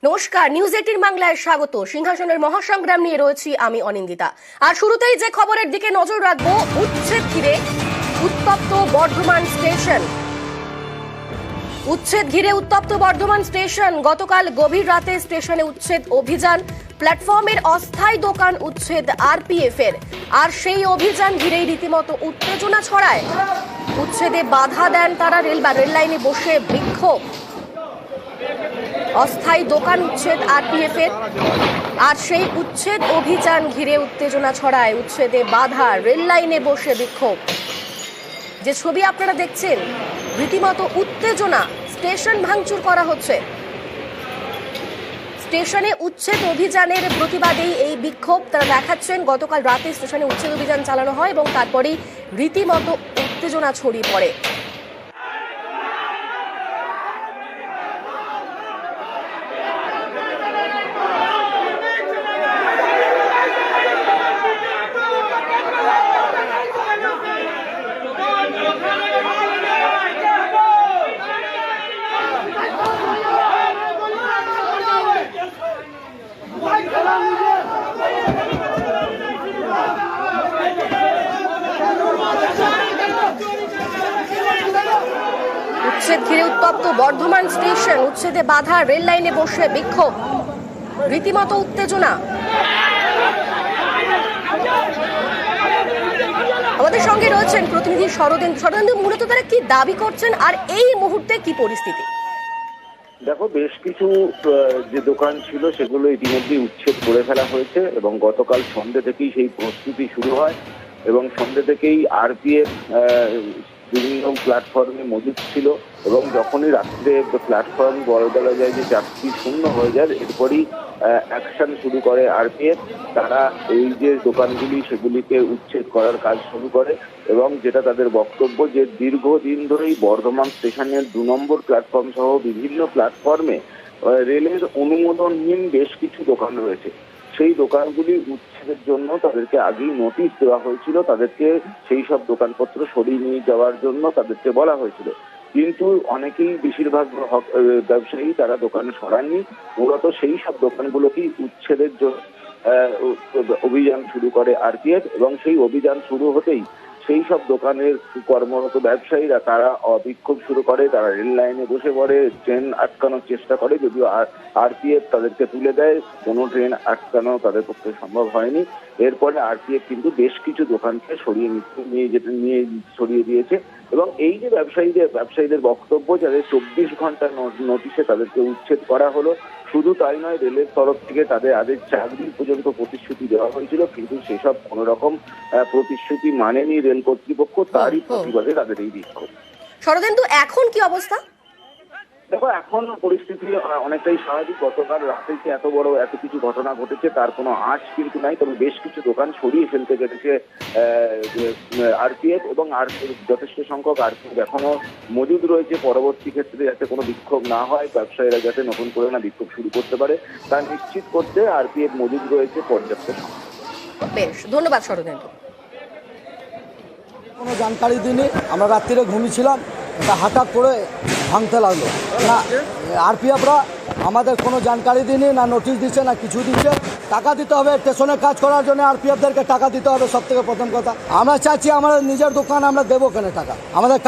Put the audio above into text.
নমস্কার, নিউজ 18 বাংলায় স্বাগত। সিংহাসনের মহাসংগ্রাম নিয়ে রয়েছি আমি অনিন্দিতা। আর শুরুতেই যে খবরের দিকে নজর রাখবো, উচ্ছেদ ঘিরে উত্তপ্ত বর্ধমান স্টেশন। উচ্ছেদ ঘিরে উত্তপ্ত বর্ধমান স্টেশন। গতকাল গভীর রাতে স্টেশনে উচ্ছেদ অভিযান, প্ল্যাটফর্মের অস্থায়ী দোকান উচ্ছেদ আরপিএফ এর। আর সেই অভিযান ঘিরেই রীতিমতো উত্তেজনা ছড়ায়। উচ্ছেদে বাধা দেন তারা, রেল লাইনে বসে বিক্ষোভ। অস্থায়ী দোকান উচ্ছেদ আরপিএফ এর। আর সেই উচ্ছেদ অভিযান ঘিরে উত্তেজনা ছড়ায়। উচ্ছেদে বাধা, রেল লাইনে বসে বিক্ষোভ। যে ছবি আপনারা দেখছেন, রীতিমতো উত্তেজনা। স্টেশন ভাঙচুর করা হচ্ছে। স্টেশনে উচ্ছেদ অভিযানের প্রতিবাদেই এই বিক্ষোভ তারা দেখাচ্ছেন। গতকাল রাতে স্টেশনে উচ্ছেদ অভিযান চালানো হয় এবং তারপরেই রীতিমতো উত্তেজনা ছড়িয়ে পড়ে। উচ্ছেদ ঘিরে উত্তপ্ত বর্ধমান স্টেশন। উচ্ছেদে বাধা, রেল লাইনে বসে বিক্ষোভ। রীতিমতো উত্তেজনা। আমাদের সঙ্গে রয়েছেন প্রতিনিধি শরদেন্দু। শরদেন্দু, মূলত তারা কি দাবি করছেন আর এই মুহূর্তে কি পরিস্থিতি? দেখো, বেশ কিছু যে দোকান ছিল সেগুলো ইতিমধ্যেই উচ্ছেদ করে ফেলা হয়েছে এবং গতকাল সন্ধ্যে থেকেই সেই প্রস্তুতি শুরু হয় এবং সন্ধ্যে থেকেই আরপিএফ বিভিন্ন প্ল্যাটফর্মে মজুদ ছিল এবং যখনই রাত্রে প্ল্যাটফর্ম বলা যায় যে যাত্রী শূন্য হয়ে যায়, এরপরই অ্যাকশন শুরু করে আরপিএফ। তারা এই যে দোকানগুলি সেগুলিকে উচ্ছেদ করার কাজ শুরু করে এবং যেটা তাদের বক্তব্য যে দীর্ঘদিন ধরেই বর্ধমান স্টেশনের 2 নম্বর প্ল্যাটফর্ম সহ বিভিন্ন প্ল্যাটফর্মে রেলের অনুমোদনহীন বেশ কিছু দোকান রয়েছে। সেই দোকানগুলি উচ্ছেদের জন্য তাদেরকে আগেই নোটিশ দেওয়া হয়েছিল, তাদেরকে সেই সব দোকানপত্র সরিয়ে নিয়ে যাওয়ার জন্য তাদেরকে বলা হয়েছিল। কিন্তু অনেকেই, বেশিরভাগ ব্যবসায়ী তারা দোকান সরাননি। মূলত সেই সব দোকানগুলোকেই উচ্ছেদের জন্য অভিযান শুরু করে আরপিএফ এবং সেই অভিযান শুরু হতেই সেই সব দোকানের কর্মরত ব্যবসায়ীরা তারা বিক্ষোভ শুরু করে। তারা রেল লাইনে বসে পড়ে, ট্রেন আটকানোর চেষ্টা করে, যদিও আরপিএফ তাদেরকে তুলে দেয়। কোনো ট্রেন আটকানো তাদের পক্ষে সম্ভব হয়নি। এরপরে আরপিএফ কিন্তু বেশ কিছু দোকানকে সরিয়ে দিয়েছে এবং এই যে ব্যবসায়ীদের বক্তব্য যাদের 24 ঘন্টার নোটিশে তাদেরকে উচ্ছেদ করা হলো। শুধু তাই নয়, রেলের তরফ থেকে তাদের চাকরি পর্যন্ত প্রতিশ্রুতি দেওয়া হয়েছিল, কিন্তু সেসব কোন রকম প্রতিশ্রুতি মানেনি রেল কর্তৃপক্ষ। তারই প্রতিবাদে তাদের এই বিক্ষোভ। শরদেন্দু, এখন কি অবস্থা? দেখো, এখন পরিস্থিতি অনেকটাই স্বাভাবিক। গতকাল রাতে যে এত কিছু ঘটনা ঘটেছে তার কোনো আঁচ কিন্তু নাই, তবে বেশ কিছু দোকান সরিয়ে ফেলতে পেরেছে আরপিএফ এবং যথেষ্ট সংখ্যক আরপিএফ এখনো মজুদ রয়েছে। পরবর্তী ক্ষেত্রে যাতে কোনো বিক্ষোভ না হয়, ব্যবসায়ীরা যাতে নতুন করে না বিক্ষোভ শুরু করতে পারে, তা নিশ্চিত করতে আরপিএফ মজুদ রয়েছে পর্যাপ্ত সংখ্যক। বেশ, ধন্যবাদ শরদেন্দু। কোনো জানকারি দিইনি, আমরা রাত্রিরে ঘুমিয়েছিলাম, এটা হঠাৎ করে ভাঙতে লাগলো। না, আরপিএফরা আমাদের কোনো জানকারি দিইনি, না নোটিশ দিচ্ছে, না কিছু দিচ্ছে। টাকা দিতে হবে স্টেশনে কাজ করার জন্য, আরপিএফদেরকে টাকা দিতে হবে সব থেকে প্রথম কথা। আমরা চাইছি আমাদের নিজের দোকান আমরা দেবো কেন টাকা? আমাদের